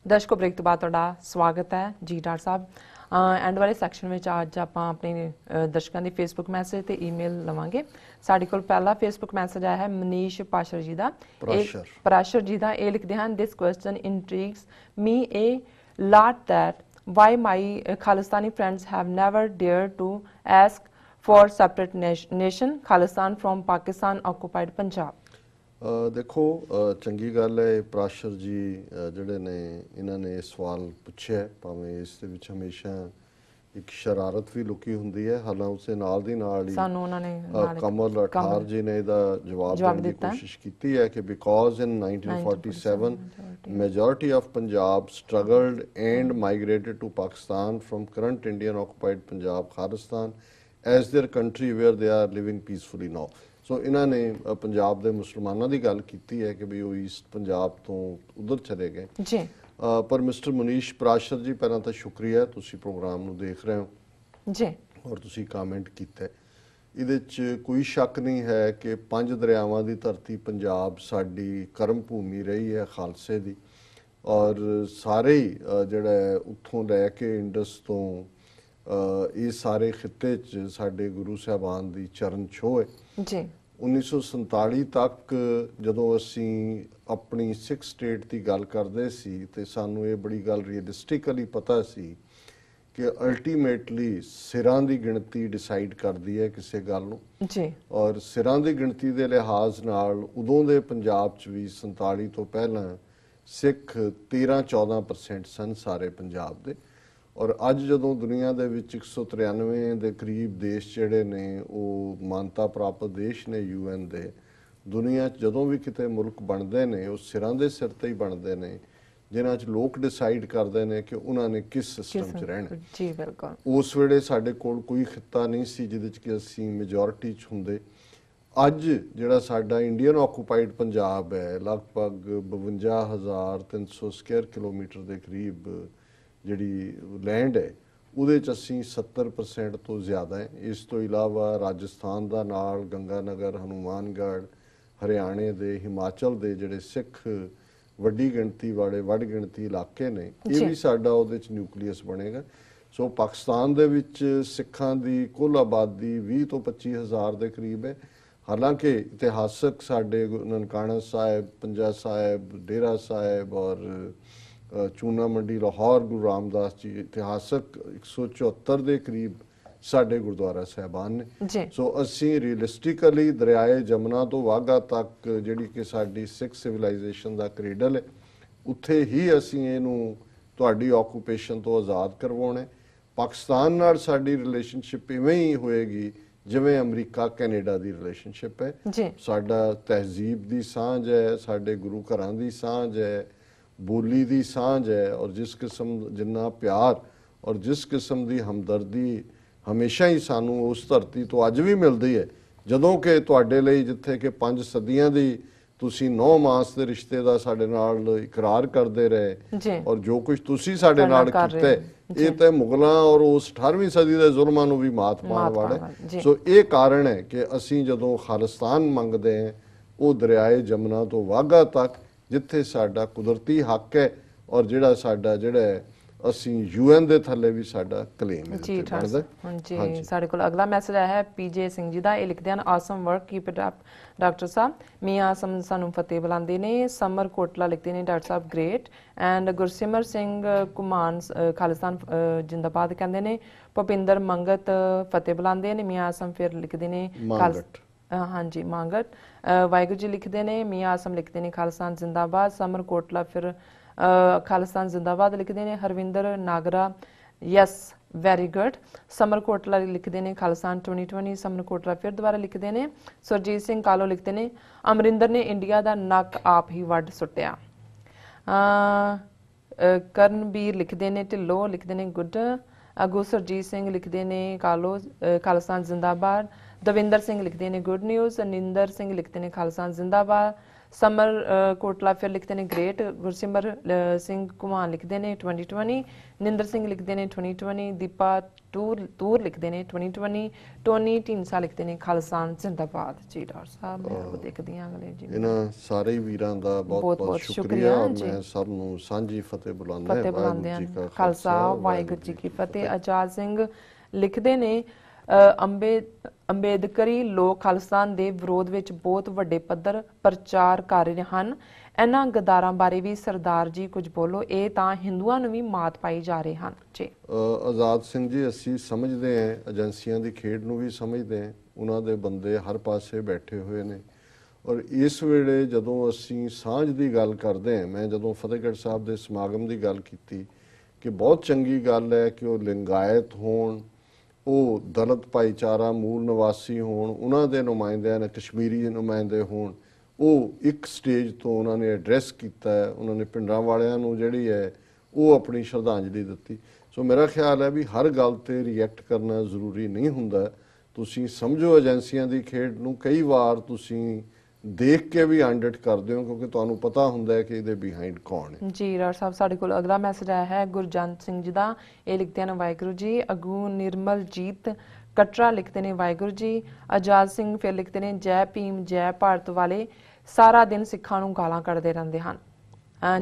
दर्शकों ब्रेक तो बाद तुहाडा स्वागत है जी डॉक्टर साहब एंड वाले सैक्शन में अज आप अपने दर्शकों की फेसबुक मैसेज ते ईमेल लवांगे। साडे कोल पहला फेसबुक मैसेज आया है मनीष पाशर जी का। पराशर जी का ये लिखते हैं, this question intrigues me a lot that why my Khalistani friends have never dared to ask for separate nation Khalistan from Pakistan occupied Punjab। देखो चंगी गल है पराशर जी जड़े ने इन्होंने सवाल पूछे भावें इस हमेशा एक शरारत भी लुकी होंगी है, हालांकि उसे नाल दी नाल ही कमल अठार जी ने इहदा जवाब देने की कोशिश की है कि because in 1947 majority of Punjab struggled and migrated to Pakistan from current Indian occupied Punjab Khalistan as their country where they are living peacefully now. So इन्होंने पंजाब के मुसलमानों की गल की है कि भी वो ईस्ट पंजाब तो उधर चले गए जी। पर मिस्टर मनीष पराशर जी पहला तो शुक्रिया, तुसी प्रोग्राम नूं देख रहे हो जी और तुसी कमेंट किया। इहदे च कोई शक नहीं है कि पंज दरियावां की धरती पंजाब साडी कर्म भूमि रही है खालसे दी, और सारे ही जिहड़ा उत्थों लैके इंडस तो ये सारे खिते च साडे गुरु साहबान दी चरण छो है जी। 1947 तक जदों असी अपनी सिख स्टेट की गल करते सी ते सानू ये बड़ी गल रियलिस्टिकली पता सी कि अल्टीमेटली सिरां दी गिणती डिसाइड करती है किसी गल नूं जी, और सिरां दी गिणती दे लिहाज नाल उदों दे पंजाब च भी 47 तो पहला सिख 13-14% सन सारे पंजाब दे, और अज जदों दुनिया दे विच 193 दे करीब देश जिहड़े ने वो मानता प्राप्त देश ने UN दे, दुनिया जदों भी किते मुल्क बनते हैं वो सिरां दे सिर ते ही बनते हैं जिन्हां च लोग डिसाइड करते हैं कि उन्होंने किस सिस्टम च रहना जी। बिल्कुल उस वेले साडे कोल कोई खिता नहीं सी जिहदे च कि असीं मेजोरिटी च हुंदे। अज जिहड़ा साडा इंडियन ऑक्यूपाइड पंजाब है लगभग 52,300 स्क्वायर किलोमीटर के करीब जिहड़ी लैंड है उहदे च असीं 70% तो ज़्यादा है। इस तो इलावा राजस्थान दा नाल गंगानगर हनुमानगढ़ हरियाणे दे हिमाचल दे जिहड़े सिख वड्डी गिणती वाले वड गिणती इलाके ने ये भी साडा उहदे च न्यूक्लीअस बनेगा। सो पाकिस्तान दे विच सिखां दी कुल आबादी 20 तो 25 हज़ार के करीब है। हालांकि इतिहासक साडे ननकाना साहिब पंजा साहिब डेरा साहिब और चूना मंडी लाहौर गुरु रामदास जी इतिहासक 174 के करीब साडे गुरुद्वारा साहबान ने। सो असी रियलिस्टिकली दरियाए जमुना तो वाघा तक जिहड़ी कि साडी सिख सिविलाइजेशन का क्रेडल है उत्थे ही असी इहनूं तुहाडी ऑक्यूपेशन तो आज़ाद करवाउणा है। पाकिस्तान नाल साडी रिलेशनशिप इवें ही होएगी जिवें अमरीका कैनेडा की रिलेशनशिप है। साडा तहजीब की सांझ है, साडे गुरु घरां की सांझ है, बोली की सांझ है, और जिस किस्म जिन्ना प्यार और जिस किस्म की हमदर्दी हमेशा ही सानू उस धरती तो अज भी मिलती है जदों कि तुहाडे लई जिथे कि 5 सदियां दी तुसी 9 मास के रिश्ते का साडे नाल इकरार करते रहे, और जो कुछ तुसी साडे नाल कीता ये तो मुगलों और उस 18वीं सदी के जुल्मां नूं भी मात पाउण वाले। सो ये कारण है कि असी जदों खालिस्तान मंगते हैं वो दरियाए जमुना तो वाघा तक जिथे साडा कुदरती हक है और जिहड़ा साडा जिहड़ा असी UN दे थल्ले भी साडा क्लेम है जी। जी साडे कोल अगला मैसेज आया है PJ सिंह जी दा। ये लिखते हैं, awesome work keep it up doctor साहब। मियाँ आसम सानू फतेह बुलाते ने। समर कोटला लिखते हैं, डॉक्टर साहब ग्रेट। एंड गुरसिमर सिंह घुमान खालिस्तान जिंदाबाद कहते हैं। भुपिंदर मंगत फतेह बुलाते हैं। मियाँ आसम फिर लिखते हैं हाँ जी मांगट। वाहिगुरू जी लिखते हैं। मियाँ आसम लिखते हैं खालिस्तान जिंदाबाद। समर कोटला फिर खालिस्तान जिंदाबाद लिखते हैं। Harvinder Nagra yes very good. Samar Kotla लिखते हैं खालिस्तान 2020। समर कोटला फिर दोबारा लिखते हैं। सुरजीत सिंह कालो लिखते हैं, अमरिंदर ने इंडिया का नक आप ही वड सुटिया। करनबीर लिखते हैं, ढिल्लो लिखते हैं गुड। अगू सुरजीत सिंह लिखते हैं कालो खालिस्तान जिंदाबाद। दविंदर सिंह लिखते हैं गुड न्यूज़। निंदर सिंह लिखते हैं खालिस्तान जिंदाबाद। समर कोटला फिर लिखते हैं ग्रेट। गुरसिमर सिंह घुमान लिखते हैं 2020। निंदर सिंह लिखते हैं 2020। दीपा तूर लिखते हैं 2020। टोनी ढींसा लिखते हैं खालिस्तान जिंदाबाद। जी डॉक्टर साहब मैं वो देखती हाँ अगले जी ਇਹਨਾਂ ਸਾਰੇ ਹੀ ਵੀਰਾਂ ਦਾ ਬਹੁਤ ਬਹੁਤ ਬਹੁਤ ਬਹੁਤ ਸ਼ੁਕਰੀਆ ਔਰ ਜੀ। ਮੈਂ ਸਭ ਨੂੰ ਸਾਂਝੀ ਫਤਿਹ ਬੁਲਾਉਂਦਾ ਫਤਿਹ ਬੁਲਾਉਂਦੇ ਵਾਹਿਗੁਰੂ ਜੀ ਹਨ ਕਾ ਖਾਲਸਾ ਵਾਹਿਗੁਰੂ ਜੀ ਕੀ ਫਤਿਹ। ਆਜ਼ਾਦ ਸਿੰਘ ਲਿਖਦੇ ਨੇ ਅੰਬੇਦਕਰੀ ਲੋਕ ਖਾਲਿਸਤਾਨ ਦੇ ਵਿਰੋਧ ਵਿੱਚ ਬਹੁਤ ਵੱਡੇ ਪੱਧਰ ਪ੍ਰਚਾਰ ਕਰ ਰਹੇ ਹਨ। ਇਹਨਾਂ ਗਦਾਰਾਂ ਬਾਰੇ ਵੀ ਸਰਦਾਰ ਜੀ ਕੁਝ ਬੋਲੋ, ਇਹ ਤਾਂ ਹਿੰਦੂਆਂ ਨੂੰ ਵੀ ਮਾਤ ਪਾਈ ਜਾ ਰਹੇ ਹਨ ਜੀ। ਆਜ਼ਾਦ ਸਿੰਘ ਜੀ, ਅਸੀਂ ਸਮਝਦੇ ਹਾਂ ਏਜੰਸੀਆਂ ਦੀ ਖੇਡ ਨੂੰ ਵੀ ਸਮਝਦੇ ਹਾਂ, ਉਹਨਾਂ ਦੇ ਬੰਦੇ ਹਰ ਪਾਸੇ ਬੈਠੇ ਹੋਏ ਨੇ ਔਰ ਇਸ ਵੇਲੇ ਜਦੋਂ ਅਸੀਂ ਸਾਂਝ ਦੀ ਗੱਲ ਕਰਦੇ ਹਾਂ, ਮੈਂ ਜਦੋਂ ਫਤਿਹਗੜ੍ਹ ਸਾਹਿਬ ਦੇ ਸਮਾਗਮ ਦੀ ਗੱਲ ਕੀਤੀ ਕਿ ਬਹੁਤ ਚੰਗੀ ਗੱਲ ਹੈ ਕਿ ਉਹ ਲਿੰਗਾਇਤ ਹੋਣ, ਉਹ ਦਲਿਤ ਭਾਈਚਾਰਾ ਮੂਲ ਨਿਵਾਸੀ ਹੋਣ, ਉਹਨਾਂ ਦੇ ਨੁਮਾਇੰਦਿਆਂ ਨੇ ਕਸ਼ਮੀਰੀ ਨੁਮਾਇੰਦੇ ਹੋਣ, ਉਹ ਇੱਕ ਸਟੇਜ ਤੋਂ ਉਹਨਾਂ ਨੇ ਐਡਰੈਸ ਕੀਤਾ ਹੈ, ਉਹਨਾਂ ਨੇ ਪਿੰਡਾਂ ਵਾਲਿਆਂ ਨੂੰ ਜਿਹੜੀ ਹੈ ਉਹ ਆਪਣੀ ਸ਼ਰਧਾਂਜਲੀ ਦਿੱਤੀ। ਸੋ ਮੇਰਾ ਖਿਆਲ ਹੈ ਵੀ ਹਰ ਗੱਲ ਤੇ ਰਿਐਕਟ ਕਰਨਾ ਜ਼ਰੂਰੀ ਨਹੀਂ ਹੁੰਦਾ। ਤੁਸੀਂ ਸਮਝੋ ਏਜੰਸੀਆਂ ਦੀ ਖੇਡ ਨੂੰ, ਕਈ ਵਾਰ ਤੁਸੀਂ ਦੇਖ ਕੇ ਵੀ ਅਨਡਿਟ ਕਰਦੇ ਹੋ ਕਿਉਂਕਿ ਤੁਹਾਨੂੰ ਪਤਾ ਹੁੰਦਾ ਹੈ ਕਿ ਇਹਦੇ ਬਿਹਾਈਂਡ ਕੌਣ ਹੈ। ਜੀ ਡਾਕਟਰ ਸਾਹਿਬ, ਸਾਡੇ ਕੋਲ ਅਗਲਾ ਮੈਸੇਜ ਆਇਆ ਹੈ ਗੁਰਜੰਤ ਸਿੰਘ ਜੀ ਦਾ। ਇਹ ਲਿਖਦੇ ਹਨ ਵਾਹਿਗੁਰੂ ਜੀ। ਅਗੂ ਨਿਰਮਲਜੀਤ ਕਟਰਾ ਲਿਖਦੇ ਨੇ ਵਾਹਿਗੁਰੂ ਜੀ। ਆਜ਼ਾਦ ਸਿੰਘ ਫਿਰ ਲਿਖਦੇ ਨੇ ਜੈ ਭੀਮ ਜੈ ਭਾਰਤ ਵਾਲੇ ਸਾਰਾ ਦਿਨ ਸਿੱਖਾਂ ਨੂੰ ਗਾਲਾਂ ਕੱਢਦੇ ਰਹਿੰਦੇ ਹਨ।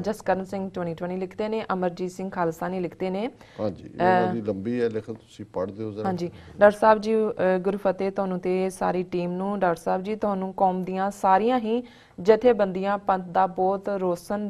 ਜਸਕਰਨ ਸਿੰਘ 2020 ਲਿਖਦੇ ਨੇ। ਅਮਰਜੀਤ ਸਿੰਘ ਖਾਲਸਾਨੀ ਲਿਖਦੇ ਨੇ। ਹਾਂਜੀ, ਇਹਨਾਂ ਦੀ ਲੰਬੀ ਹੈ ਲਿਖਤ, ਤੁਸੀਂ ਪੜ੍ਹ ਦਿਓ ਜ਼ਰਾ। ਹਾਂਜੀ ਡਾਕਟਰ ਸਾਹਿਬ ਜੀ, ਗੁਰਫਤਿਹ ਤੁਹਾਨੂੰ ਤੇ ਸਾਰੀ ਟੀਮ ਨੂੰ। ਡਾਕਟਰ ਸਾਹਿਬ ਜੀ, ਤੁਹਾਨੂੰ ਕੌਮ ਦੀਆਂ ਸਾਰੀਆਂ ਹੀ ਜਥੇਬੰਦੀਆਂ ਪੰਥ ਦਾ ਬਹੁਤ ਰੋਸ਼ਨ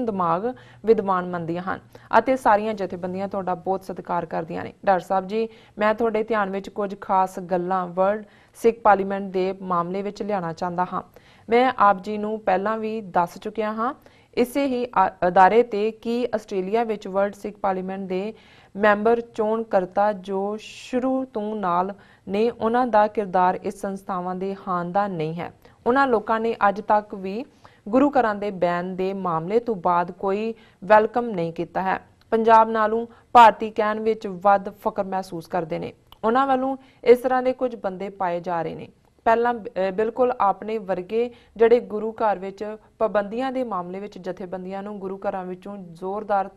ਦਿਮਾਗ ਵਿਦਵਾਨ ਮੰਨਦੀਆਂ ਹਨ ਅਤੇ ਸਾਰੀਆਂ ਜਥੇਬੰਦੀਆਂ ਤੁਹਾਡਾ ਬਹੁਤ ਸਤਿਕਾਰ ਕਰਦੀਆਂ ਨੇ। ਡਾਕਟਰ ਸਾਹਿਬ ਜੀ, ਮੈਂ ਤੁਹਾਡੇ ਧਿਆਨ ਵਿੱਚ ਕੁਝ ਖਾਸ ਗੱਲਾਂ ਵਰਲਡ ਸਿੱਖ ਪਾਰਲੀਮੈਂਟ ਦੇ ਮਾਮਲੇ ਵਿੱਚ ਲਿਆਉਣਾ ਚਾਹੁੰਦਾ ਹਾਂ। ਮੈਂ ਆਪ ਜੀ ਨੂੰ ਪਹਿਲਾਂ ਵੀ ਦੱਸ ਚੁੱਕਿਆ ਹਾਂ ਇਸੇ ਹੀ ਅਦਾਰੇ ਤੇ ਕਿ ਆਸਟ੍ਰੇਲੀਆ ਵਿੱਚ ਵਰਲਡ ਸਿੱਖ ਪਾਰਲੀਮੈਂਟ ਦੇ ਮੈਂਬਰ ਚੋਣ ਕਰਤਾ ਜੋ ਸ਼ੁਰੂ ਤੋਂ ਨਾਲ ਨੇ, ਉਹਨਾਂ ਦਾ ਕਿਰਦਾਰ ਇਸ ਸੰਸਥਾਵਾਂ ਦੇ ਹਾਨ ਦਾ ਨਹੀਂ ਹੈ। ਉਹਨਾਂ ਲੋਕਾਂ ਨੇ ਅੱਜ ਤੱਕ ਵੀ ਗੁਰੂ ਘਰਾਂ ਦੇ ਬੈਨ ਦੇ ਮਾਮਲੇ ਤੋਂ ਬਾਅਦ ਕੋਈ ਵੈਲਕਮ ਨਹੀਂ ਕੀਤਾ ਹੈ। ਪੰਜਾਬ ਨਾਲੋਂ ਭਾਰਤੀ ਕਹਿਣ ਵਿੱਚ ਵੱਧ ਫਖਰ ਮਹਿਸੂਸ ਕਰਦੇ ਨੇ। ਉਹਨਾਂ ਵੱਲੋਂ ਇਸ ਤਰ੍ਹਾਂ ਦੇ ਕੁਝ ਬੰਦੇ ਪਾਏ ਜਾ ਰਹੇ ਨੇ। ਪਹਿਲਾਂ ਬਿਲਕੁਲ ਆਪਣੇ ਵਰਗੇ ਜਿਹੜੇ ਗੁਰੂ ਘਰ ਵਿੱਚ ਪਾਬੰਦੀਆਂ ਦੇ ਮਾਮਲੇ ਵਿੱਚ ਜਥੇਬੰਦੀਆਂ ਨੂੰ ਗੁਰੂ ਘਰਾਂ ਵਿੱਚੋਂ ਜ਼ੋਰਦਾਰ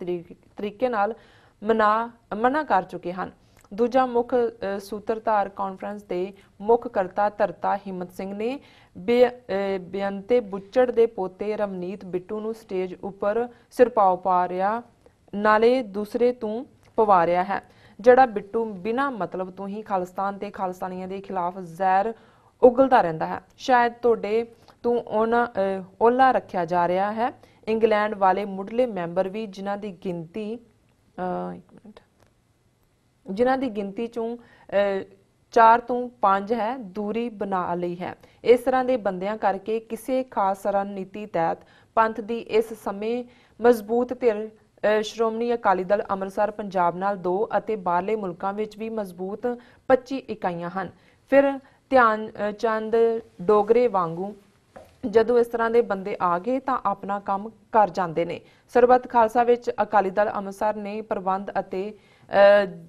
ਤਰੀਕੇ ਨਾਲ ਮਨਾ ਕਰ ਚੁੱਕੇ ਹਨ। ਦੂਜਾ ਮੁੱਖ ਸੂਤਰਧਾਰ ਕਾਨਫਰੰਸ ਦੇ ਮੁੱਖ ਕਰਤਾ ਧਰਤਾ ਹਿੰਮਤ ਸਿੰਘ ਨੇ ਬੇਅੰਤੇ ਬੁੱਚੜ ਦੇ ਪੋਤੇ ਰਵਨੀਤ ਬਿੱਟੂ ਨੂੰ ਸਟੇਜ ਉੱਪਰ ਸਿਰਪਾਓ ਪਾ ਰਿਹਾ, ਨਾਲੇ ਦੂਸਰੇ ਤੋਂ ਪਵਾ ਰਿਹਾ ਹੈ। ਜਿਹੜਾ ਬਿੱਟੂ ਬਿਨਾਂ ਮਤਲਬ ਤੋਂ ਹੀ ਖਾਲਿਸਤਾਨ ਤੇ ਖਾਲਿਸਤਾਨੀਆਂ ਦੇ ਖਿਲਾਫ ਜ਼ਹਿਰ ਉਗਲਦਾ ਰਹਿੰਦਾ ਹੈ। ਸ਼ਾਇਦ ਤੁਹਾਡੇ ਤੋਂ ਓਲਾ ਰੱਖਿਆ ਜਾ ਰਿਹਾ ਹੈ। ਇੰਗਲੈਂਡ ਵਾਲੇ ਮੁੱਢਲੇ ਮੈਂਬਰ ਵੀ ਜਿਨ੍ਹਾਂ ਦੀ ਗਿਣਤੀ ਚੋਂ 4 ਤੋਂ 5 ਹੈ, ਦੂਰੀ ਬਣਾ ਲਈ ਹੈ। ਇਸ ਤਰ੍ਹਾਂ ਦੇ ਬੰਦਿਆਂ ਕਰਕੇ ਕਿਸੇ ਖਾਸ ਰਣਨੀਤੀ ਤਹਿਤ ਪੰਥ ਦੀ ਇਸ ਸਮੇਂ ਮਜ਼ਬੂਤ ਧਿਰ ਸ਼੍ਰੋਮਣੀ ਅਕਾਲੀ ਦਲ ਅੰਮ੍ਰਿਤਸਰ ਪੰਜਾਬ ਨਾਲ 2 ਅਤੇ ਬਾਹਰਲੇ ਮੁਲਕਾਂ ਵਿੱਚ ਵੀ ਮਜ਼ਬੂਤ 25 ਇਕਾਈਆਂ ਹਨ। ਫਿਰ ਧਿਆਨ ਚੰਦ ਡੋਗਰੇ ਵਾਂਗੂ ਜਦੋਂ ਇਸ ਤਰ੍ਹਾਂ ਦੇ ਬੰਦੇ ਆ ਗਏ ਤਾਂ ਆਪਣਾ ਕੰਮ ਕਰ ਜਾਂਦੇ ਨੇ। ਸਰਬੱਤ ਖਾਲਸਾ ਵਿੱਚ ਅਕਾਲੀ ਦਲ ਅੰਮ੍ਰਿਤਸਰ ਨੇ ਪ੍ਰਬੰਧ ਅਤੇ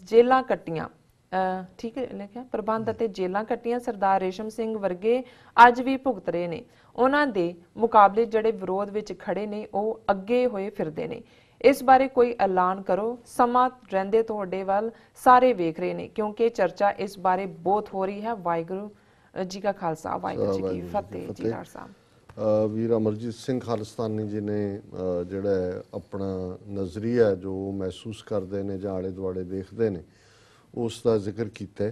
ਜੇਲਾਂ ਕੱਟੀਆਂ, ਠੀਕ ਹੈ ਲਿਖਿਆ, ਪ੍ਰਬੰਧ ਅਤੇ ਜੇਲਾਂ ਕੱਟੀਆਂ। ਸਰਦਾਰ ਰੇਸ਼ਮ ਸਿੰਘ ਵਰਗੇ ਅੱਜ ਵੀ ਭੁਗਤ ਰਹੇ ਨੇ। ਉਹਨਾਂ ਦੇ ਮੁਕਾਬਲੇ ਜਿਹੜੇ ਵਿਰੋਧ ਵਿੱਚ ਖੜੇ ਨੇ ਉਹ ਅੱਗੇ ਹੋਏ ਫਿਰਦੇ ਨੇ। ਇਸ ਬਾਰੇ ਕੋਈ ਐਲਾਨ ਕਰੋ। ਸਮਾਂ ਰਹਿੰਦੇ ਤੁਹਾਡੇ ਵੱਲ ਸਾਰੇ ਵੇਖ ਰਹੇ ਨੇ ਕਿਉਂਕਿ ਚਰਚਾ ਇਸ ਬਾਰੇ ਬਹੁਤ ਹੋ ਰਹੀ ਹੈ। ਵਾਹਿਗੁਰੂ ਜੀ ਕਾ ਖਾਲਸਾ ਵਾਹਿਗੁਰੂ ਜੀ ਕੀ ਫਤਿਹ। ਜੀ ਡਾਕਟਰ ਸਾਹਿਬ, ਵੀਰ ਅਮਰਜੀਤ ਸਿੰਘ ਖਾਲਿਸਤਾਨੀ ਜੀ ਨੇ ਜਿਹੜਾ ਆਪਣਾ ਨਜ਼ਰੀਆ ਜੋ ਮਹਿਸੂਸ ਕਰਦੇ ਨੇ ਜਾਂ ਆਲੇ ਦੁਆਲੇ ਦੇਖਦੇ ਨੇ ਉਸ ਦਾ ਜ਼ਿਕਰ ਕੀਤਾ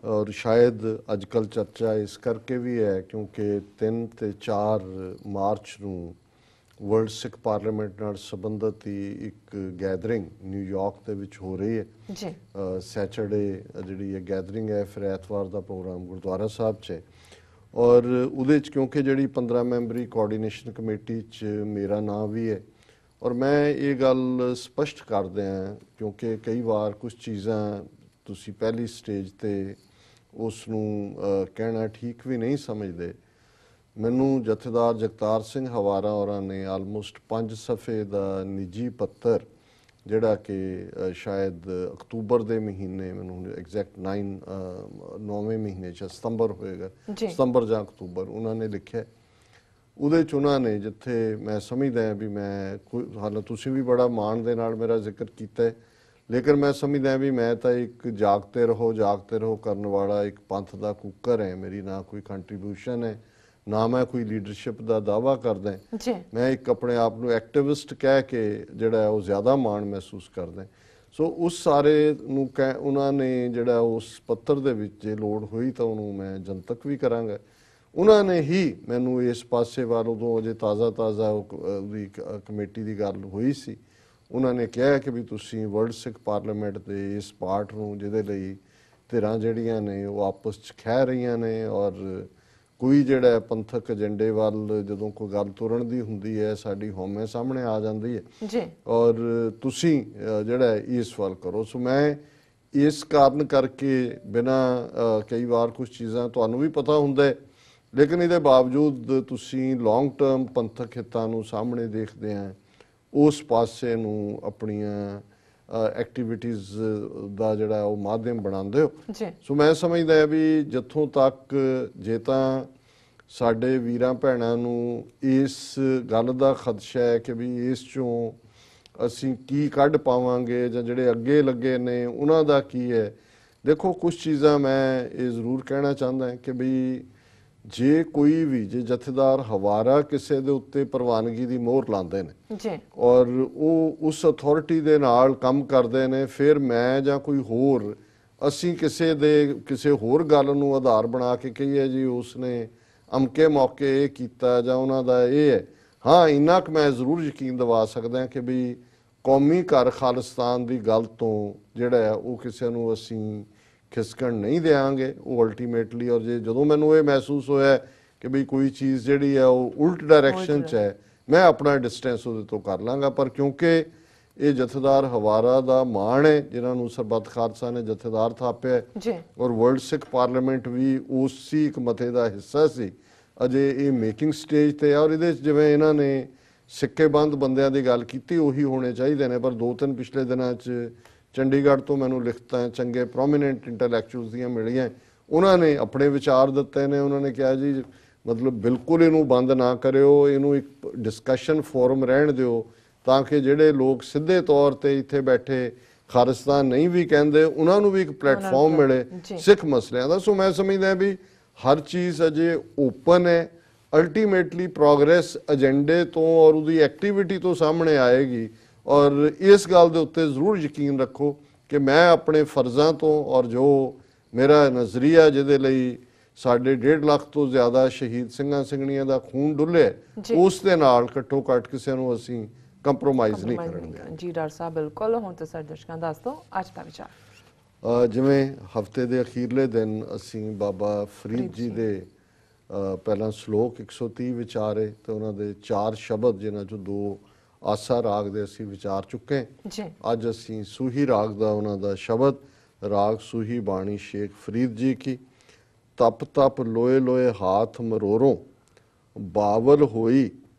ਔਰ ਸ਼ਾਇਦ ਅੱਜ ਕੱਲ੍ਹ ਚਰਚਾ ਇਸ ਕਰਕੇ ਵੀ ਹੈ ਕਿਉਂਕਿ 3 ਤੇ 4 ਮਾਰਚ ਨੂੰ ਵਰਲਡ ਸਿੱਖ ਪਾਰਲੀਮੈਂਟ ਨਾਲ ਸੰਬੰਧਿਤ ਇੱਕ ਗੈਦਰਿੰਗ ਨਿਊਯਾਰਕ ਦੇ ਵਿੱਚ ਹੋ ਰਹੀ ਹੈ ਜੀ। ਸੈਚਰਡੇ ਜਿਹੜੀ ਇਹ ਗੈਦਰਿੰਗ ਹੈ, ਫਿਰ ਐਤਵਾਰ ਦਾ ਪ੍ਰੋਗਰਾਮ ਗੁਰਦੁਆਰਾ ਸਾਹਿਬ 'ਚ ਹੈ ਔਰ ਉਹਦੇ 'ਚ ਕਿਉਂਕਿ ਜਿਹੜੀ 15 ਮੈਂਬਰੀ ਕੋਆਰਡੀਨੇਸ਼ਨ ਕਮੇਟੀ 'ਚ ਮੇਰਾ ਨਾਮ ਵੀ ਹੈ ਔਰ ਮੈਂ ਇਹ ਗੱਲ ਸਪਸ਼ਟ ਕਰ ਦਿਆਂ ਕਿਉਂਕਿ ਕਈ ਵਾਰ ਕੁਝ ਚੀਜ਼ਾਂ ਤੁਸੀਂ ਪਹਿਲੀ ਸਟੇਜ ਤੇ ਉਸ ਨੂੰ ਕਹਿਣਾ ਠੀਕ ਵੀ ਨਹੀਂ ਸਮਝਦੇ। ਮੈਨੂੰ ਜਥੇਦਾਰ ਜਗਤਾਰ ਸਿੰਘ ਹਵਾਰਾ ਹੋਰਾਂ ਨੇ ਆਲਮੋਸਟ 5 ਸਫ਼ੇ ਦਾ ਨਿੱਜੀ ਪੱਤਰ ਜਿਹੜਾ ਕਿ ਸ਼ਾਇਦ ਅਕਤੂਬਰ ਦੇ ਮਹੀਨੇ, ਮੈਨੂੰ ਐਗਜ਼ੈਕਟ 9ਵੇਂ ਮਹੀਨੇ 'ਚ ਸਤੰਬਰ ਹੋਏਗਾ, ਸਤੰਬਰ ਜਾਂ ਅਕਤੂਬਰ, ਉਹਨਾਂ ਨੇ ਲਿਖਿਆ ਉਹਦੇ 'ਚ ਉਹਨਾਂ ਨੇ ਜਿੱਥੇ ਮੈਂ ਸਮਝਦਾ ਵੀ ਮੈਂ ਹਾਲਾਂ ਤੁਸੀਂ ਵੀ ਬੜਾ ਮਾਣ ਦੇ ਨਾਲ ਮੇਰਾ ਜ਼ਿਕਰ ਕੀਤਾ ਹੈ, ਲੇਕਿਨ ਮੈਂ ਸਮਝਦਾ ਵੀ ਮੈਂ ਤਾਂ ਇੱਕ ਜਾਗਤੇ ਰਹੋ ਕਰਨ ਵਾਲਾ ਇੱਕ ਪੰਥ ਦਾ ਕੁੱਕਰ ਹੈ। ਮੇਰੀ ਨਾ ਕੋਈ ਕੰਟਰੀਬਿਊਸ਼ਨ ਹੈ, ਨਾ ਮੈਂ ਕੋਈ ਲੀਡਰਸ਼ਿਪ ਦਾ ਦਾਅਵਾ ਕਰਦਾ ਜੀ। ਮੈਂ ਇੱਕ ਆਪਣੇ ਆਪ ਨੂੰ ਐਕਟਿਵਿਸਟ ਕਹਿ ਕੇ ਜਿਹੜਾ ਉਹ ਜ਼ਿਆਦਾ ਮਾਣ ਮਹਿਸੂਸ ਕਰਦਾ। ਸੋ ਉਸ ਸਾਰੇ ਨੂੰ ਉਹਨਾਂ ਨੇ ਜਿਹੜਾ ਉਸ ਪੱਤਰ ਦੇ ਵਿੱਚ ਜੇ ਲੋੜ ਹੋਈ ਤਾਂ ਉਹਨੂੰ ਮੈਂ ਜਨਤਕ ਵੀ ਕਰਾਂਗਾ। ਉਹਨਾਂ ਨੇ ਹੀ ਮੈਨੂੰ ਇਸ ਪਾਸੇ ਵੱਲ ਉਦੋਂ ਅਜੇ ਤਾਜ਼ਾ ਉਹਦੀ ਕਮੇਟੀ ਦੀ ਗੱਲ ਹੋਈ ਸੀ, ਉਹਨਾਂ ਨੇ ਕਿਹਾ ਕਿ ਵੀ ਤੁਸੀਂ ਵਰਲਡ ਸਿੱਖ ਪਾਰਲੀਮੈਂਟ ਦੇ ਇਸ ਪਾਰਟ ਨੂੰ ਜਿਹਦੇ ਲਈ ਧਿਰਾਂ ਜਿਹੜੀਆਂ ਨੇ ਉਹ ਆਪਸ 'ਚ ਖਹਿ ਰਹੀਆਂ ਨੇ ਔਰ ਕੋਈ ਜਿਹੜਾ ਪੰਥਕ ਏਜੰਡੇ ਵੱਲ ਜਦੋਂ ਕੋਈ ਗੱਲ ਤੁਰਨ ਦੀ ਹੁੰਦੀ ਹੈ ਸਾਡੀ ਹਉਮੈ ਸਾਹਮਣੇ ਆ ਜਾਂਦੀ ਹੈ ਜੀ ਔਰ ਤੁਸੀਂ ਜਿਹੜਾ ਇਸ ਵੱਲ ਕਰੋ। ਸੋ ਮੈਂ ਇਸ ਕਾਰਨ ਕਰਕੇ ਬਿਨਾਂ ਕਈ ਵਾਰ ਕੁਝ ਚੀਜ਼ਾਂ ਤੁਹਾਨੂੰ ਵੀ ਪਤਾ ਹੁੰਦਾ ਲੇਕਿਨ ਇਹਦੇ ਬਾਵਜੂਦ ਤੁਸੀਂ ਲੌਂਗ ਟਰਮ ਪੰਥਕ ਹਿੱਤਾਂ ਨੂੰ ਸਾਹਮਣੇ ਦੇਖਦੇ ਆ ਉਸ ਪਾਸੇ ਨੂੰ ਆਪਣੀਆਂ ਐਕਟੀਵਿਟੀਜ਼ ਦਾ ਜਿਹੜਾ ਉਹ ਮਾਧਿਅਮ ਬਣਾਉਂਦੇ ਹੋ। ਸੋ ਮੈਂ ਸਮਝਦਾ ਵੀ ਜਿੱਥੋਂ ਤੱਕ ਜੇ ਤਾਂ ਸਾਡੇ ਵੀਰਾਂ ਭੈਣਾਂ ਨੂੰ ਇਸ ਗੱਲ ਦਾ ਖਦਸ਼ਾ ਹੈ ਕਿ ਵੀ ਇਸ ਚੋਂ ਅਸੀਂ ਕੀ ਕੱਢ ਪਾਵਾਂਗੇ ਜਾਂ ਜਿਹੜੇ ਅੱਗੇ ਲੱਗੇ ਨੇ ਉਹਨਾਂ ਦਾ ਕੀ ਹੈ, ਦੇਖੋ ਕੁਝ ਚੀਜ਼ਾਂ ਮੈਂ ਇਹ ਜ਼ਰੂਰ ਕਹਿਣਾ ਚਾਹੁੰਦਾ ਕਿ ਵੀ ਜੇ ਕੋਈ ਵੀ ਜੇ ਜਥੇਦਾਰ ਹਵਾਰਾ ਕਿਸੇ ਦੇ ਉੱਤੇ ਪ੍ਰਵਾਨਗੀ ਦੀ ਮੋਹਰ ਲਾਉਂਦੇ ਨੇ ਜੀ ਔਰ ਉਹ ਉਸ ਅਥਾਰਟੀ ਦੇ ਨਾਲ ਕੰਮ ਕਰਦੇ ਨੇ, ਫਿਰ ਮੈਂ ਜਾਂ ਕੋਈ ਹੋਰ ਅਸੀਂ ਕਿਸੇ ਹੋਰ ਗੱਲ ਨੂੰ ਆਧਾਰ ਬਣਾ ਕੇ ਕਹੀਏ ਜੀ ਉਸਨੇ ਅਮਕੇ ਮੌਕੇ ਇਹ ਕੀਤਾ ਜਾਂ ਉਹਨਾਂ ਦਾ ਇਹ ਹੈ। ਹਾਂ ਇੰਨਾ ਕੁ ਮੈਂ ਜ਼ਰੂਰ ਯਕੀਨ ਦਿਵਾ ਸਕਦਾ ਕਿ ਵੀ ਕੌਮੀ ਘਰ ਖਾਲਿਸਤਾਨ ਦੀ ਗੱਲ ਤੋਂ ਜਿਹੜਾ ਉਹ ਕਿਸੇ ਨੂੰ ਅਸੀਂ ਖਿਸਕਣ ਨਹੀਂ ਦੇਵਾਂਗੇ ਉਹ ਅਲਟੀਮੇਟਲੀ। ਔਰ ਜੇ ਜਦੋਂ ਮੈਨੂੰ ਇਹ ਮਹਿਸੂਸ ਹੋਇਆ ਕਿ ਵੀ ਕੋਈ ਚੀਜ਼ ਜਿਹੜੀ ਹੈ ਉਹ ਉਲਟ ਡਾਇਰੈਕਸ਼ਨ 'ਚ ਹੈ ਮੈਂ ਆਪਣਾ ਡਿਸਟੈਂਸ ਉਹਦੇ ਤੋਂ ਕਰ ਲਾਂਗਾ। ਪਰ ਕਿਉਂਕਿ ਇਹ ਜਥੇਦਾਰ ਹਵਾਰਾ ਦਾ ਮਾਣ ਹੈ ਜਿਨ੍ਹਾਂ ਨੂੰ ਸਰਬੱਤ ਖਾਲਸਾ ਨੇ ਜਥੇਦਾਰ ਥਾਪਿਆ ਔਰ ਵਰਲਡ ਸਿੱਖ ਪਾਰਲੀਮੈਂਟ ਵੀ ਉਸੇ ਇੱਕ ਮਤੇ ਦਾ ਹਿੱਸਾ ਸੀ, ਅਜੇ ਇਹ ਮੇਕਿੰਗ ਸਟੇਜ ਤੇ ਔਰ ਇਹਦੇ 'ਚ ਜਿਵੇਂ ਇਹਨਾਂ ਨੇ ਸਿੱਕੇਬੰਦ ਬੰਦਿਆਂ ਦੀ ਗੱਲ ਕੀਤੀ ਉਹੀ ਹੋਣੇ ਚਾਹੀਦੇ ਨੇ। ਪਰ 2-3 ਪਿਛਲੇ ਦਿਨਾਂ 'ਚ ਚੰਡੀਗੜ੍ਹ ਤੋਂ ਮੈਨੂੰ ਲਿਖਤਾਂ ਚੰਗੇ ਪ੍ਰੋਮੀਨੈਂਟ ਇੰਟੈਲੈਕਚੁਅਲਸ ਦੀਆਂ ਮਿਲੀਆਂ, ਉਹਨਾਂ ਨੇ ਆਪਣੇ ਵਿਚਾਰ ਦਿੱਤੇ ਨੇ। ਉਹਨਾਂ ਨੇ ਕਿਹਾ ਜੀ ਮਤਲਬ ਬਿਲਕੁਲ ਇਹਨੂੰ ਬੰਦ ਨਾ ਕਰਿਓ, ਇਹਨੂੰ ਇੱਕ ਡਿਸਕਸ਼ਨ ਫੋਰਮ ਰਹਿਣ ਦਿਓ ਤਾਂ ਕਿ ਜਿਹੜੇ ਲੋਕ ਸਿੱਧੇ ਤੌਰ ਤੇ ਇੱਥੇ ਬੈਠੇ ਖਾਲਿਸਤਾਨ ਨਹੀਂ ਵੀ ਕਹਿੰਦੇ ਉਹਨਾਂ ਨੂੰ ਵੀ ਇੱਕ ਪਲੇਟਫਾਰਮ ਮਿਲੇ ਸਿੱਖ ਮਸਲਿਆਂ ਦਾ। ਸੋ ਮੈਂ ਸਮਝਦਾ ਵੀ ਹਰ ਚੀਜ਼ ਅਜੇ ਓਪਨ ਹੈ, ਅਲਟੀਮੇਟਲੀ ਪ੍ਰੋਗਰੈਸ ਏਜੰਡੇ ਤੋਂ ਔਰ ਉਹਦੀ ਐਕਟੀਵਿਟੀ ਤੋਂ ਸਾਹਮਣੇ ਆਏਗੀ। ਔਰ ਇਸ ਗੱਲ ਦੇ ਉੱਤੇ ਜ਼ਰੂਰ ਯਕੀਨ ਰੱਖੋ ਕਿ ਮੈਂ ਆਪਣੇ ਫਰਜ਼ਾਂ ਤੋਂ ਔਰ ਜੋ ਮੇਰਾ ਨਜ਼ਰੀਆ ਜਿਹਦੇ ਲਈ ਸਾਡੇ 1.5 ਲੱਖ ਤੋਂ ਜ਼ਿਆਦਾ ਸ਼ਹੀਦ ਸਿੰਘਾਂ ਸਿੰਘਣੀਆਂ ਦਾ ਖੂਨ ਡੁੱਲਿਆ ਉਸ ਦੇ ਨਾਲ ਘੱਟੋ ਘੱਟ ਕਿਸੇ ਨੂੰ ਅਸੀਂ ਕੰਪਰੋਮਾਈਜ਼ ਨਹੀਂ ਕਰਨਗੇ। ਜੀ ਡਾਕਟਰ ਸਾਹਿਬ ਬਿਲਕੁਲ। ਹੁਣ ਤੇ ਸਰ ਦਰਸ਼ਕਾਂ ਦੱਸ ਦਿਓ ਅੱਜ ਦਾ ਵਿਚਾਰ। ਜਿਵੇਂ ਹਫਤੇ ਦੇ ਅਖੀਰਲੇ ਦਿਨ ਅਸੀਂ ਬਾਬਾ ਫਰੀਦ ਜੀ ਦੇ ਪਹਿਲਾਂ ਸ਼ਲੋਕ 130 ਵਿਚਾਰੇ ਤੇ ਉਹਨਾਂ ਦੇ 4 ਸ਼ਬਦ ਜਿਨ੍ਹਾਂ ਚੋਂ 2 ਆਸਾ ਰਾਗ ਦੇ ਅਸੀਂ ਵਿਚਾਰ ਚੁੱਕੇ। ਅੱਜ ਅਸੀਂ ਸੂਹੀ ਰਾਗ ਦਾ ਉਹਨਾਂ ਦਾ ਸ਼ਬਦ ਰਾਗ ਸੂਹੀ ਬਾਣੀ ਸ਼ੇਖ ਫਰੀਦ ਜੀ ਕੀ। ਤਪ ਤਪ ਲੋਏ ਲੋਏ ਹਾਥ ਮਰੋਰੋਂ ਬਾਵਲ ਹੋਈ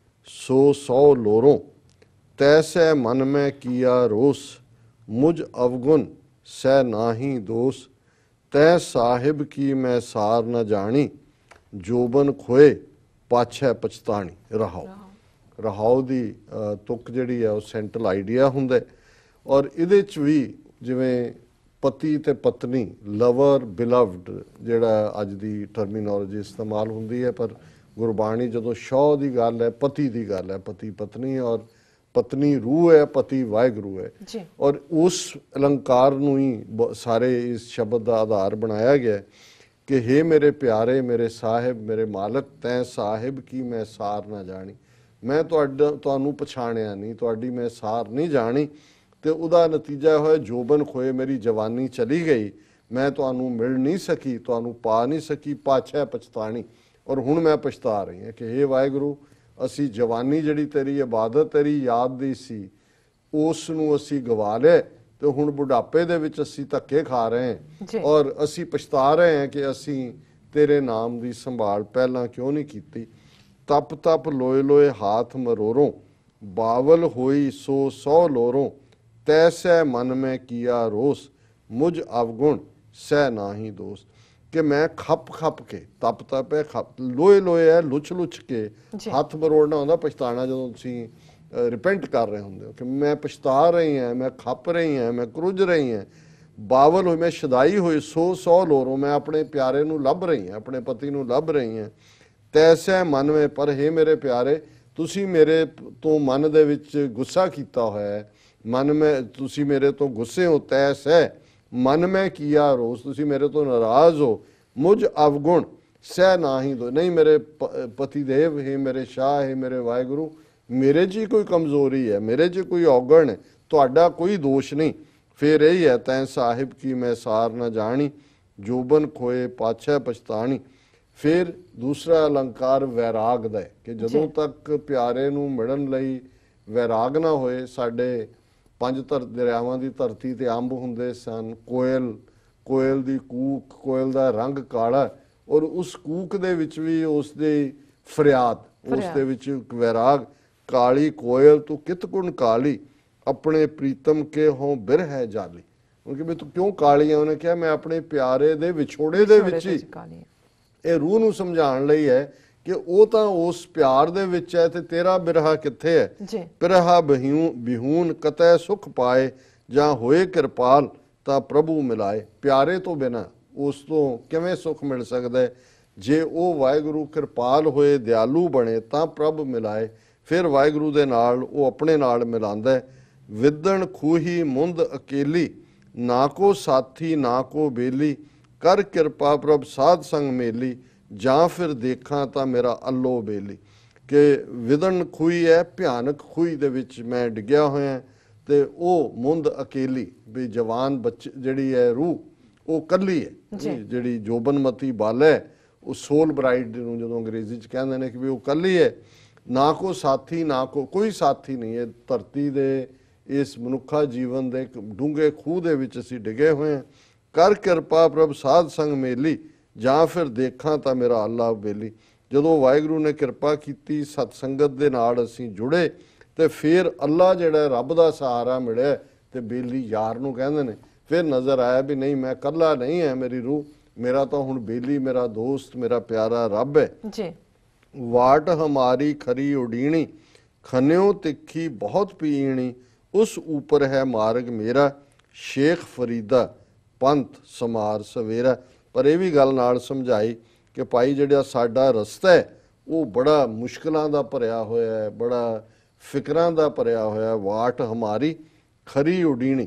ਸੋ 100 ਲੋਰੋਂ ਤੈਸੈ ਮਨ ਮੈਂ ਕੀਆ ਰੋਸ ਮੁਝ ਅਵਗੁਣ ਸੈ ਨਾਹੀ ਦੋਸ ਤੈ ਸਾਹਿਬ ਕੀ ਮੈਂ ਸਾਰ ਨ ਜਾਣੀ ਜੋਬਨ ਖੋਏ ਪਾਛੈ ਪਛਤਾਣੀ। ਰਹਾਉ ਦੀ ਤੁਕ ਜਿਹੜੀ ਆ ਉਹ ਸੈਂਟਰਲ ਆਈਡੀਆ ਹੁੰਦਾ ਔਰ ਇਹਦੇ 'ਚ ਵੀ ਜਿਵੇਂ ਪਤੀ ਤੇ ਪਤਨੀ ਲਵਰ ਬਿਲਵਡ ਜਿਹੜਾ ਅੱਜ ਦੀ ਟਰਮੀਨੋਲੋਜੀ ਇਸਤੇਮਾਲ ਹੁੰਦੀ ਹੈ, ਪਰ ਗੁਰਬਾਣੀ ਜਦੋਂ ਸ਼ੌਹ ਦੀ ਗੱਲ ਹੈ ਪਤੀ ਦੀ ਗੱਲ ਹੈ, ਪਤੀ ਪਤਨੀ ਔਰ ਪਤਨੀ ਰੂਹ ਹੈ ਪਤੀ ਵਾਹਿਗੁਰੂ ਹੈ ਔਰ ਉਸ ਅਲੰਕਾਰ ਨੂੰ ਹੀ ਸਾਰੇ ਇਸ ਸ਼ਬਦ ਦਾ ਆਧਾਰ ਬਣਾਇਆ ਗਿਆ ਕਿ ਹੇ ਮੇਰੇ ਪਿਆਰੇ ਮੇਰੇ ਸਾਹਿਬ ਮੇਰੇ ਮਾਲਕ ਤੈਂ ਸਾਹਿਬ ਕੀ ਮੈਂ ਸਾਰ ਨਾ ਜਾਣੀ। ਮੈਂ ਤੁਹਾਨੂੰ ਪਛਾਣਿਆ ਨਹੀਂ, ਤੁਹਾਡੀ ਮੈਂ ਸਾਰ ਨਹੀਂ ਜਾਣੀ ਤੇ ਉਹਦਾ ਨਤੀਜਾ ਹੋਇਆ ਜੋਬਨ ਖੋਏ ਮੇਰੀ ਜਵਾਨੀ ਚਲੀ ਗਈ, ਮੈਂ ਤੁਹਾਨੂੰ ਮਿਲ ਨਹੀਂ ਸਕੀ ਤੁਹਾਨੂੰ ਪਾ ਨਹੀਂ ਸਕੀ ਪਾਛੈ ਪਛਤਾਣੀ। ਔਰ ਹੁਣ ਮੈਂ ਪਛਤਾ ਰਹੀ ਹਾਂ ਕਿ ਹੇ ਵਾਹਿਗੁਰੂ ਅਸੀਂ ਜਵਾਨੀ ਜਿਹੜੀ ਤੇਰੀ ਇਬਾਦਤ ਤੇਰੀ ਯਾਦ ਦੀ ਸੀ ਉਸ ਨੂੰ ਅਸੀਂ ਗਵਾ ਲਏ ਤੇ ਹੁਣ ਬੁਢਾਪੇ ਦੇ ਵਿੱਚ ਅਸੀਂ ਧੱਕੇ ਖਾ ਰਹੇ ਹਾਂ ਔਰ ਅਸੀਂ ਪਛਤਾ ਰਹੇ ਹਾਂ ਕਿ ਅਸੀਂ ਤੇਰੇ ਨਾਮ ਦੀ ਸੰਭਾਲ ਪਹਿਲਾਂ ਕਿਉਂ ਨਹੀਂ ਕੀਤੀ। ਤਪ ਤਪ ਲੋਏ ਲੋਏ ਹਾਥ ਮਰੋਰੋਂ ਬਾਵਲ ਹੋਈ ਸੋ 100 ਲੋਰੋਂ ਤੈਸੈ ਮਨ ਮੈਂ ਕੀਆ ਰੋਸ ਮੁਝ ਅਵਗੁਣ ਸੈ ਨਾਹੀ ਦੋਸ। ਕਿ ਮੈਂ ਖੱਪ ਕੇ ਤਪਦਾ ਪਿਆ ਖੱਪ ਲੋਏ ਹੈ ਲੁੱਚ ਕੇ ਹੱਥ ਮਰੋੜਨਾ ਹੁੰਦਾ ਪਛਤਾਣਾ ਜਦੋਂ ਤੁਸੀਂ ਰਿਪੈਂਟ ਕਰ ਰਹੇ ਹੁੰਦੇ ਹੋ ਕਿ ਮੈਂ ਪਛਤਾ ਰਹੀ ਹਾਂ, ਮੈਂ ਖੱਪ ਰਹੀ ਹਾਂ, ਮੈਂ ਕਰੁੱਝ ਰਹੀ ਹਾਂ, ਬਾਵਲ ਹੋਈ, ਮੈਂ ਸ਼ਦਾਈ ਹੋਈ 100 ਲੋਰੋਂ ਮੈਂ ਆਪਣੇ ਪਿਆਰੇ ਨੂੰ ਲੱਭ ਰਹੀ ਹਾਂ, ਆਪਣੇ ਪਤੀ ਨੂੰ ਲੱਭ ਰਹੀ ਹਾਂ। ਤੈਸੈ ਮਨ ਵਿੱਚ ਪਰ ਹੇ ਮੇਰੇ ਪਿਆਰੇ ਤੁਸੀਂ ਮੇਰੇ ਤੋਂ ਮਨ ਦੇ ਵਿੱਚ ਗੁੱਸਾ ਕੀਤਾ ਹੋਇਆ ਹੈ, ਮਨ ਮੈਂ ਤੁਸੀਂ ਮੇਰੇ ਤੋਂ ਗੁੱਸੇ ਹੋ। ਤੈਸੈ ਮਨ ਮੈਂ ਕੀਆ ਰੋਸ ਤੁਸੀਂ ਮੇਰੇ ਤੋਂ ਨਾਰਾਜ਼ ਹੋ। ਮੁਝ ਅਵਗੁਣ ਸਹਿ ਨਾਹੀ ਦੋ ਨਹੀਂ ਮੇਰੇ ਪਤੀ ਦੇਵ ਹੈ, ਮੇਰੇ ਸ਼ਾਹ ਹੈ, ਮੇਰੇ ਵਾਹਿਗੁਰੂ ਮੇਰੇ 'ਚ ਹੀ ਕੋਈ ਕਮਜ਼ੋਰੀ ਹੈ, ਮੇਰੇ 'ਚ ਕੋਈ ਔਗਣ ਹੈ, ਤੁਹਾਡਾ ਕੋਈ ਦੋਸ਼ ਨਹੀਂ। ਫਿਰ ਇਹੀ ਹੈ ਤੈਂ ਸਾਹਿਬ ਕੀ ਮੈਂ ਸਾਰ ਨਾ ਜਾਣੀ, ਜੋਬਨ ਖੋਏ ਪਾਛੈ ਪਛਤਾਣੀ। ਫਿਰ ਦੂਸਰਾ ਅਲੰਕਾਰ ਵੈਰਾਗ ਦਾ ਹੈ ਕਿ ਜਦੋਂ ਤੱਕ ਪਿਆਰੇ ਨੂੰ ਮਿਲਣ ਲਈ ਵੈਰਾਗ ਨਾ ਹੋਏ। ਸਾਡੇ 5 ਦਰਿਆਵਾਂ ਦੀ ਧਰਤੀ ਤੇ ਅੰਬ ਹੁੰਦੇ ਸਨ, ਕੋਇਲ ਦੀ ਕੂਕ, ਕੋਇਲ ਦਾ ਰੰਗ ਕਾਲਾ, ਔਰ ਉਸ ਕੂਕ ਦੇ ਵਿੱਚ ਵੀ ਉਸ ਦੀ ਫਰਿਆਦ, ਉਸ ਦੇ ਵਿੱਚ ਵੈਰਾਗ। ਕਾਲੀ ਕੋਇਲ ਤੂੰ ਕਿਤ ਗੁਣ ਕਾਲੀ, ਆਪਣੇ ਪ੍ਰੀਤਮ ਕੇ ਹੋਂ ਬਿਰਹਿ ਜਾਲੀ। ਕਿਉਂਕਿ ਵੀ ਤੂੰ ਕਿਉਂ ਕਾਲੀ ਆ, ਉਹਨੇ ਕਿਹਾ ਮੈਂ ਆਪਣੇ ਪਿਆਰੇ ਦੇ ਵਿਛੋੜੇ ਦੇ ਵਿੱਚ ਹੀ। ਇਹ ਰੂਹ ਨੂੰ ਸਮਝਾਉਣ ਲਈ ਹੈ ਕਿ ਉਹ ਤਾਂ ਉਸ ਪਿਆਰ ਦੇ ਵਿੱਚ ਹੈ ਤੇ ਤੇਰਾ ਬਿਰਹਾ ਕਿੱਥੇ ਹੈ। ਬਿਰਹਾ ਬਿਹੂਨ ਕਤੈ ਸੁਖ ਪਾਏ, ਜਾਂ ਹੋਏ ਕਿਰਪਾਲ ਤਾਂ ਪ੍ਰਭੂ ਮਿਲਾਏ। ਪਿਆਰੇ ਤੋਂ ਬਿਨਾਂ ਉਸ ਤੋਂ ਕਿਵੇਂ ਸੁਖ ਮਿਲ ਸਕਦਾ ਹੈ। ਜੇ ਉਹ ਵਾਹਿਗੁਰੂ ਕਿਰਪਾਲ ਹੋਏ, ਦਿਆਲੂ ਬਣੇ ਤਾਂ ਪ੍ਰਭ ਮਿਲਾਏ। ਫਿਰ ਵਾਹਿਗੁਰੂ ਦੇ ਨਾਲ ਉਹ ਆਪਣੇ ਨਾਲ ਮਿਲਾਉਂਦਾ ਹੈ। ਵਿਦਣ ਖੂਹੀ ਮੁੰਦ ਅਕੇਲੀ, ਨਾ ਕੋ ਸਾਥੀ ਨਾ ਕੋ ਬੇਲੀ, ਕਰ ਕਿਰਪਾ ਪ੍ਰਭ ਸਾਧ ਸੰਗ ਮੇਲੀ, ਜਾਂ ਫਿਰ ਦੇਖਾਂ ਤਾਂ ਮੇਰਾ ਅੱਲੋ ਬੇਲੀ। ਕਿ ਵਿਦਣ ਖੂਹੀ ਹੈ, ਭਿਆਨਕ ਖੂਹੀ ਦੇ ਵਿੱਚ ਮੈਂ ਡਿੱਗਿਆ ਹੋਇਆ ਤੇ ਉਹ ਮੁੰਦ ਅਕੇਲੀ ਵੀ ਜਵਾਨ ਬੱਚੇ ਜਿਹੜੀ ਹੈ ਰੂਹ ਉਹ ਕੱਲੀ ਹੈ, ਜਿਹੜੀ ਜੋਬਨਮਤੀ ਬਾਲ ਹੈ, ਉਹ ਸੋਲ ਬਰਾਈਡ ਨੂੰ ਜਦੋਂ ਅੰਗਰੇਜ਼ੀ 'ਚ ਕਹਿੰਦੇ ਨੇ ਕਿ ਵੀ ਉਹ ਕੱਲੀ ਹੈ। ਨਾ ਕੋ ਸਾਥੀ ਨਾ ਕੋਈ ਸਾਥੀ ਨਹੀਂ ਹੈ। ਧਰਤੀ ਦੇ ਇਸ ਮਨੁੱਖਾ ਜੀਵਨ ਦੇ ਡੂੰਘੇ ਖੂਹ ਦੇ ਵਿੱਚ ਅਸੀਂ ਡਿੱਗੇ ਹੋਏ ਹਾਂ। ਕਰ ਕਿਰਪਾ ਪ੍ਰਭ ਸਾਧ ਸੰਗ ਮੇਲੀ, ਜਾਂ ਫਿਰ ਦੇਖਾਂ ਤਾਂ ਮੇਰਾ ਅੱਲਾ ਬੇਲੀ। ਜਦੋਂ ਵਾਹਿਗੁਰੂ ਨੇ ਕਿਰਪਾ ਕੀਤੀ, ਸਤ ਸੰਗਤ ਦੇ ਨਾਲ ਅਸੀਂ ਜੁੜੇ ਤੇ ਫਿਰ ਅੱਲਾ ਜਿਹੜਾ ਰੱਬ ਦਾ ਸਹਾਰਾ ਮਿਲਿਆ ਤੇ ਬੇਲੀ ਯਾਰ ਨੂੰ ਕਹਿੰਦੇ ਨੇ। ਫਿਰ ਨਜ਼ਰ ਆਇਆ ਵੀ ਨਹੀਂ ਮੈਂ ਇਕੱਲਾ ਨਹੀਂ ਹੈ, ਮੇਰੀ ਰੂਹ, ਮੇਰਾ ਤਾਂ ਹੁਣ ਬੇਲੀ, ਮੇਰਾ ਦੋਸਤ, ਮੇਰਾ ਪਿਆਰਾ ਰੱਬ ਹੈ ਜੀ। ਵਾਟ ਹਮਾਰੀ ਖਰੀ ਉਡੀਣੀ, ਖਨਿਓ ਤਿੱਖੀ ਬਹੁਤ ਪੀਣੀ, ਉਸ ਉੱਪਰ ਹੈ ਮਾਰਗ ਮੇਰਾ, ਸ਼ੇਖ ਫਰੀਦਾ ਪੰਥ ਸਮਾਰ ਸਵੇਰਾ। ਪਰ ਇਹ ਵੀ ਗੱਲ ਨਾਲ ਸਮਝਾਈ ਕਿ ਭਾਈ ਜਿਹੜਾ ਸਾਡਾ ਰਸਤਾ ਹੈ ਉਹ ਬੜਾ ਮੁਸ਼ਕਲਾਂ ਦਾ ਭਰਿਆ ਹੋਇਆ ਹੈ, ਬੜਾ ਫਿਕਰਾਂ ਦਾ ਭਰਿਆ ਹੋਇਆ। ਵਾਟ ਹਮਾਰੀ ਖਰੀ ਉਡੀਣੀ,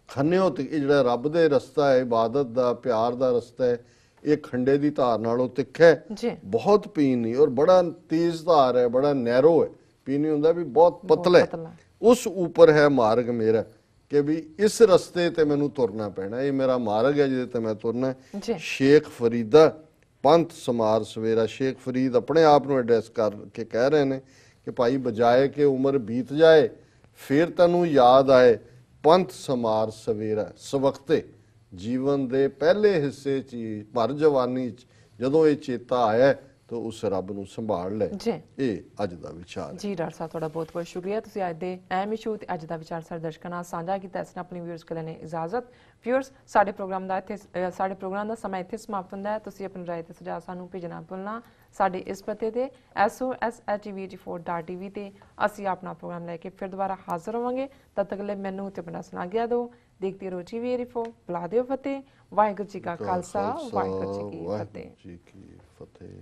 ਖੰਨਿਓ ਤੇ ਇਹ ਜਿਹੜਾ ਰੱਬ ਦੇ ਰਸਤਾ ਹੈ, ਇਬਾਦਤ ਦਾ, ਪਿਆਰ ਦਾ ਰਸਤਾ ਹੈ, ਇਹ ਖੰਡੇ ਦੀ ਧਾਰ ਨਾਲੋਂ ਤਿੱਖਾ ਹੈ, ਬਹੁਤ ਪੀਣੀ ਔਰ ਬੜਾ ਤੇਜ਼ ਧਾਰ ਹੈ, ਬੜਾ ਨੈਰੋ ਹੈ। ਪੀਣੀ ਹੁੰਦਾ ਵੀ ਬਹੁਤ ਪਤਲਾ ਹੈ। ਉਸ ਉੱਪਰ ਹੈ ਮਾਰਗ ਮੇਰਾ, ਕਿ ਵੀ ਇਸ ਰਸਤੇ ਤੇ ਮੈਨੂੰ ਤੁਰਨਾ ਪੈਣਾ, ਇਹ ਮੇਰਾ ਮਾਰਗ ਹੈ ਜਿਹਦੇ ਤੇ ਮੈਂ ਤੁਰਨਾ ਹੈ। ਸ਼ੇਖ ਫਰੀਦਾ ਪੰਥ ਸਮਾਰ ਸਵੇਰਾ। ਸ਼ੇਖ ਫਰੀਦ ਆਪਣੇ ਆਪ ਨੂੰ ਐਡਰੈਸ ਕਰਕੇ ਕਹਿ ਰਹੇ ਨੇ ਕਿ ਭਾਈ ਬਜਾਏ ਕਿ ਉਮਰ ਬੀਤ ਜਾਏ ਫਿਰ ਤੈਨੂੰ ਯਾਦ ਆਏ, ਪੰਥ ਸਮਾਰ ਸਵੇਰਾ। ਸਵਖਤੇ ਜੀਵਨ ਦੇ ਪਹਿਲੇ ਹਿੱਸੇ 'ਚ ਹੀ, ਭਰ ਜਵਾਨੀ 'ਚ ਜਦੋਂ ਇਹ ਚੇਤਾ ਆਇਆ ਤਾਂ ਉਸ ਰੱਬ ਨੂੰ ਸੰਭਾਲ ਲੈ। ਇਹ ਅੱਜ ਦਾ ਵਿਚਾਰ ਹੈ ਜੀ। ਡਾਕਟਰ ਸਾਹਿਬ ਤੁਹਾਡਾ ਬਹੁਤ ਬਹੁਤ ਸ਼ੁਕਰੀਆ, ਤੁਸੀਂ ਅੱਜ ਦੇ ਅਹਿਮ ਇਸ਼ੂ ਤੇ ਅੱਜ ਦਾ ਵਿਚਾਰ ਸਾਡੇ ਦਰਸ਼ਕਾਂ ਨਾਲ ਸਾਂਝਾ ਕੀਤਾ। ਇਸ ਨਾਲ ਆਪਣੀ ਵਿਊਅਰਸ ਕੋਲ ਨੇ ਇਜਾਜ਼ਤ। ਵਿਊਅਰਸ ਸਾਡੇ ਪ੍ਰੋਗਰਾਮ ਦਾ ਸਮਾਂ ਇੱਥੇ ਸਮਾਪਤ ਹੁੰਦਾ ਹੈ। ਤੁਸੀਂ ਆਪਣੀ ਰਾਏ ਤੇ ਸੁਝਾਅ ਸਾਨੂੰ ਭੇਜਣਾ ਭੁੱਲਣਾ। ਸਾਡੇ ਇਸ ਪਤੇ ਤੇ SOS@tv84.tv ਤੇ ਅਸੀਂ ਆਪਣਾ ਪ੍ਰੋਗਰਾਮ ਲੈ ਕੇ ਫਿਰ ਦੁਬਾਰਾ ਹਾਜ਼ਰ ਹੋਵਾਂਗੇ। ਤਦ ਤੱਕ ਲਈ ਮੈਨੂੰ ਤੇ ਆਪਣਾ ਸੁਣਾ ਗਿਆ ਦਿਓ। ਦੇਖਦੇ ਰਹੋ TV84। ਬੁਲਾ ਦਿਓ ਫਤਿਹ। ਵਾਹਿਗੁਰੂ ਜੀ ਕਾ ਖਾਲਸਾ, ਵਾਹਿਗੁਰੂ ਜੀ ਕੀ ਫਤਿਹ।